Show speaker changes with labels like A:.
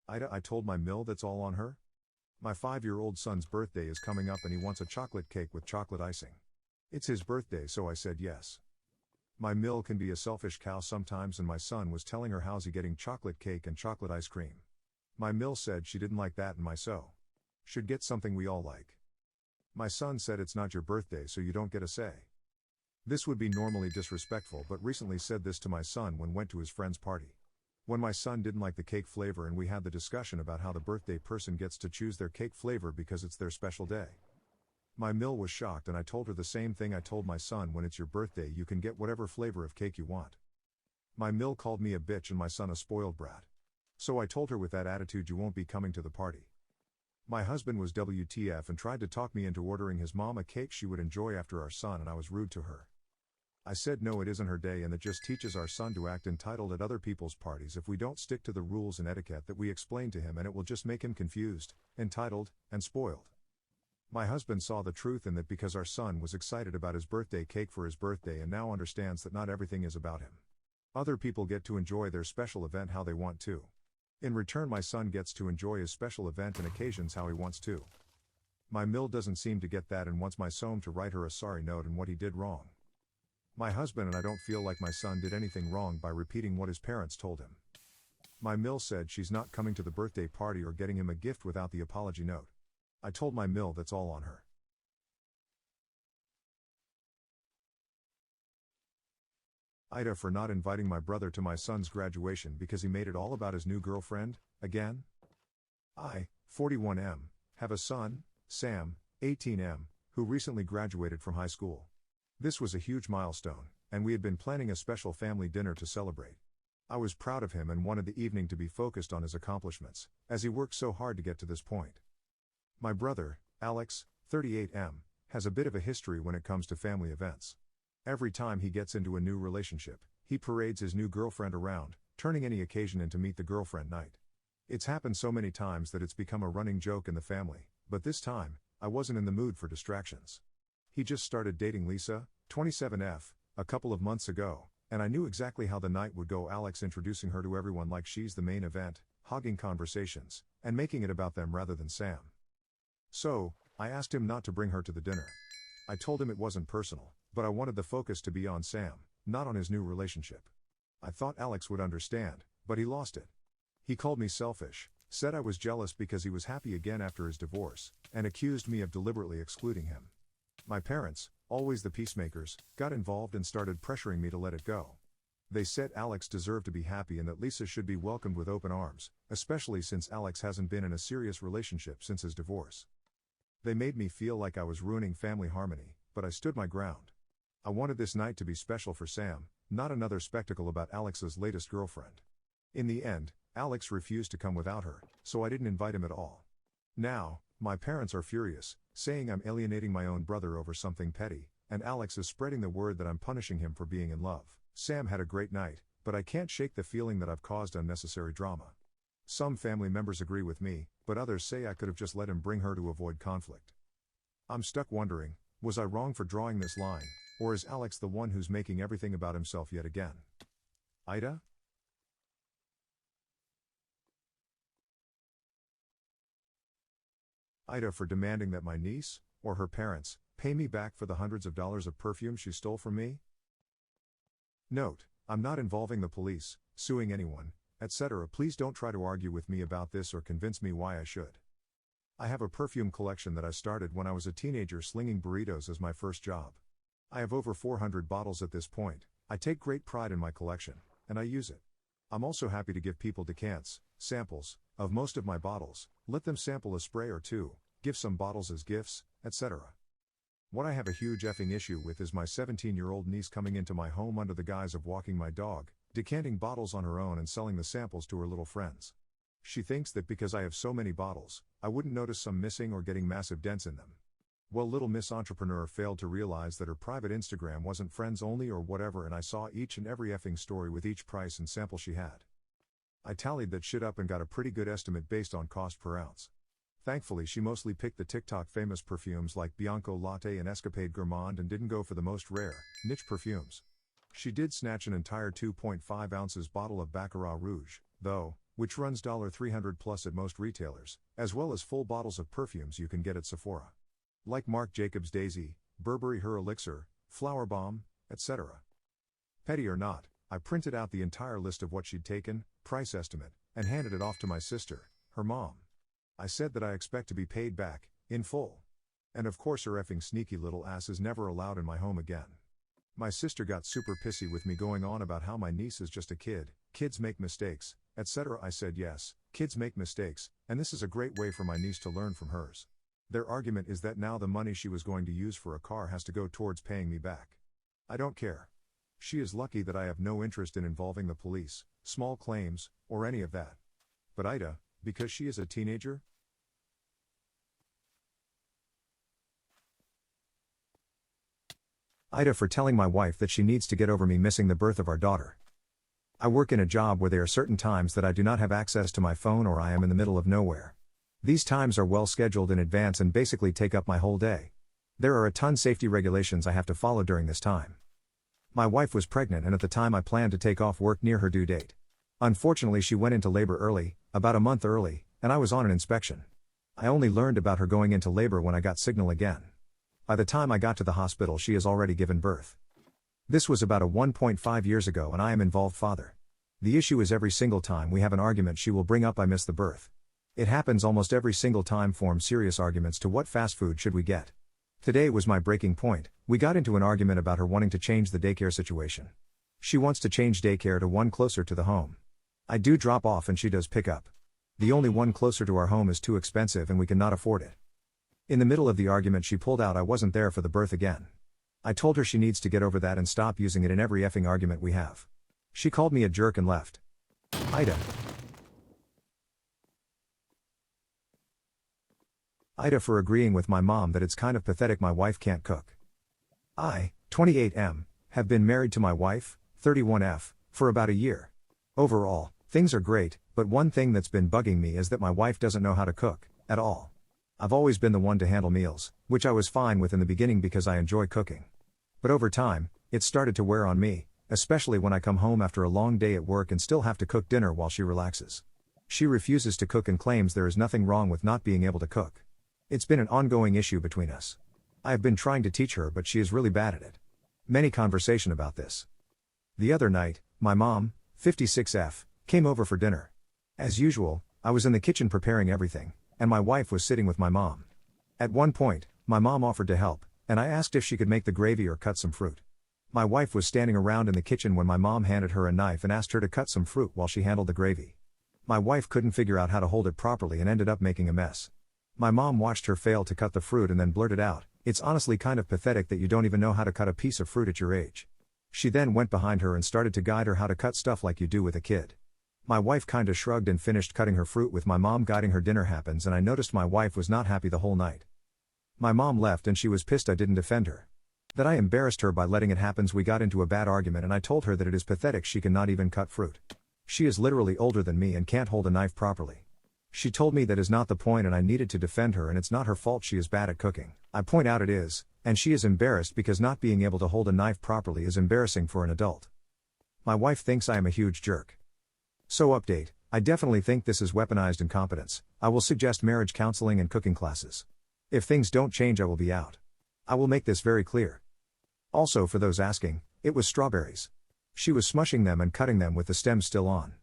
A: Ida, I told my mill that's all on her. My 5-year-old son's birthday is coming up and he wants a chocolate cake with chocolate icing. It's his birthday, so I said yes. My mill can be a selfish cow sometimes, and my son was telling her how's he getting chocolate cake and chocolate ice cream. My mill said she didn't like that and my so should get something we all like. My son said it's not your birthday so you don't get a say. This would be normally disrespectful, but recently said this to my son when went to his friend's party. When my son didn't like the cake flavor and we had the discussion about how the birthday person gets to choose their cake flavor because it's their special day. My mill was shocked and I told her the same thing I told my son: when it's your birthday you can get whatever flavor of cake you want. My mill called me a bitch and my son a spoiled brat. So I told her, with that attitude you won't be coming to the party. My husband was WTF and tried to talk me into ordering his mom a cake she would enjoy after our son, and I was rude to her. I said no, it isn't her day, and that just teaches our son to act entitled at other people's parties if we don't stick to the rules and etiquette that we explained to him, and it will just make him confused, entitled, and spoiled. My husband saw the truth in that because our son was excited about his birthday cake for his birthday and now understands that not everything is about him. Other people get to enjoy their special event how they want to. In return, my son gets to enjoy his special event and occasions how he wants to. My mill doesn't seem to get that and wants my son to write her a sorry note on what he did wrong. My husband and I don't feel like my son did anything wrong by repeating what his parents told him. My mill said she's not coming to the birthday party or getting him a gift without the apology note. I told my mill that's all on her. Ida, for not inviting my brother to my son's graduation because he made it all about his new girlfriend, again? I, 41M, have a son, Sam, 18M, who recently graduated from high school. This was a huge milestone, and we had been planning a special family dinner to celebrate. I was proud of him and wanted the evening to be focused on his accomplishments, as he worked so hard to get to this point. My brother, Alex, 38M, has a bit of a history when it comes to family events. Every time he gets into a new relationship, he parades his new girlfriend around, turning any occasion into meet the girlfriend night. It's happened so many times that it's become a running joke in the family, but this time, I wasn't in the mood for distractions. He just started dating Lisa, 27F, a couple of months ago, and I knew exactly how the night would go. Alex introducing her to everyone like she's the main event, hogging conversations, and making it about them rather than Sam. So, I asked him not to bring her to the dinner. I told him it wasn't personal, but I wanted the focus to be on Sam, not on his new relationship. I thought Alex would understand, but he lost it. He called me selfish, said I was jealous because he was happy again after his divorce, and accused me of deliberately excluding him. My parents, always the peacemakers, got involved and started pressuring me to let it go. They said Alex deserved to be happy and that Lisa should be welcomed with open arms, especially since Alex hasn't been in a serious relationship since his divorce. They made me feel like I was ruining family harmony, but I stood my ground. I wanted this night to be special for Sam, not another spectacle about Alex's latest girlfriend. In the end, Alex refused to come without her, so I didn't invite him at all. Now, my parents are furious, saying I'm alienating my own brother over something petty, and Alex is spreading the word that I'm punishing him for being in love. Sam had a great night, but I can't shake the feeling that I've caused unnecessary drama. Some family members agree with me, but others say I could have just let him bring her to avoid conflict. I'm stuck wondering, was I wrong for drawing this line, or is Alex the one who's making everything about himself yet again? Ida? Ida, for demanding that my niece, or her parents, pay me back for the hundreds of dollars of perfume she stole from me? Note, I'm not involving the police, suing anyone, etc. Please don't try to argue with me about this or convince me why I should. I have a perfume collection that I started when I was a teenager slinging burritos as my first job. I have over 400 bottles at this point. I take great pride in my collection, and I use it. I'm also happy to give people decants, samples, of most of my bottles, let them sample a spray or two, give some bottles as gifts, etc. What I have a huge effing issue with is my 17-year-old niece coming into my home under the guise of walking my dog, decanting bottles on her own and selling the samples to her little friends. She thinks that because I have so many bottles, I wouldn't notice some missing or getting massive dents in them. Well, little Miss Entrepreneur failed to realize that her private Instagram wasn't friends only or whatever, and I saw each and every effing story with each price and sample she had. I tallied that shit up and got a pretty good estimate based on cost per ounce. Thankfully, she mostly picked the TikTok famous perfumes like Bianco Latte and Escapade Gourmand and didn't go for the most rare, niche perfumes. She did snatch an entire 2.5 ounces bottle of Baccarat Rouge, though, which runs $300 plus at most retailers, as well as full bottles of perfumes you can get at Sephora. Like Marc Jacobs Daisy, Burberry Her Elixir, Flower Bomb, etc. Petty or not, I printed out the entire list of what she'd taken, price estimate, and handed it off to my sister, her mom. I said that I expect to be paid back, in full. And of course her effing sneaky little ass is never allowed in my home again. My sister got super pissy with me going on about how my niece is just a kid, kids make mistakes, etc. I said yes, kids make mistakes, and this is a great way for my niece to learn from hers. Their argument is that now the money she was going to use for a car has to go towards paying me back. I don't care. She is lucky that I have no interest in involving the police, small claims, or any of that. But AITA, because she is a teenager? AITA for telling my wife that she needs to get over me missing the birth of our daughter. I work in a job where there are certain times that I do not have access to my phone or I am in the middle of nowhere. These times are well scheduled in advance and basically take up my whole day. There are a ton safety regulations I have to follow during this time. My wife was pregnant and at the time I planned to take off work near her due date. Unfortunately she went into labor early, about a month early, and I was on an inspection. I only learned about her going into labor when I got signal again. By the time I got to the hospital she has already given birth. This was about 1.5 years ago and I am involved father. The issue is every single time we have an argument she will bring up I missed the birth. It happens almost every single time, form serious arguments to what fast food should we get. Today was my breaking point. We got into an argument about her wanting to change the daycare situation. She wants to change daycare to one closer to the home. I do drop off and she does pick up. The only one closer to our home is too expensive and we cannot afford it. In the middle of the argument she pulled out I wasn't there for the birth again. I told her she needs to get over that and stop using it in every effing argument we have. She called me a jerk and left. AITA. AITA for agreeing with my mom that it's kind of pathetic my wife can't cook. I, 28M, have been married to my wife, 31F, for about a year. Overall, things are great, but one thing that's been bugging me is that my wife doesn't know how to cook, at all. I've always been the one to handle meals, which I was fine with in the beginning because I enjoy cooking. But over time, it started to wear on me, especially when I come home after a long day at work and still have to cook dinner while she relaxes. She refuses to cook and claims there is nothing wrong with not being able to cook. It's been an ongoing issue between us. I have been trying to teach her but she is really bad at it. Many conversation about this. The other night, my mom, 56F, came over for dinner. As usual, I was in the kitchen preparing everything, and my wife was sitting with my mom. At one point, my mom offered to help, and I asked if she could make the gravy or cut some fruit. My wife was standing around in the kitchen when my mom handed her a knife and asked her to cut some fruit while she handled the gravy. My wife couldn't figure out how to hold it properly and ended up making a mess. My mom watched her fail to cut the fruit and then blurted out, "It's honestly kind of pathetic that you don't even know how to cut a piece of fruit at your age." She then went behind her and started to guide her how to cut stuff like you do with a kid. My wife kinda shrugged and finished cutting her fruit with my mom guiding her. Dinner happens and I noticed my wife was not happy the whole night. My mom left and she was pissed I didn't defend her. That I embarrassed her by letting it happen. We got into a bad argument and I told her that it is pathetic she cannot even cut fruit. She is literally older than me and can't hold a knife properly. She told me that is not the point and I needed to defend her and it's not her fault she is bad at cooking. I point out it is, and she is embarrassed because not being able to hold a knife properly is embarrassing for an adult. My wife thinks I am a huge jerk. So update, I definitely think this is weaponized incompetence. I will suggest marriage counseling and cooking classes. If things don't change I will be out. I will make this very clear. Also for those asking, it was strawberries. She was smushing them and cutting them with the stems still on.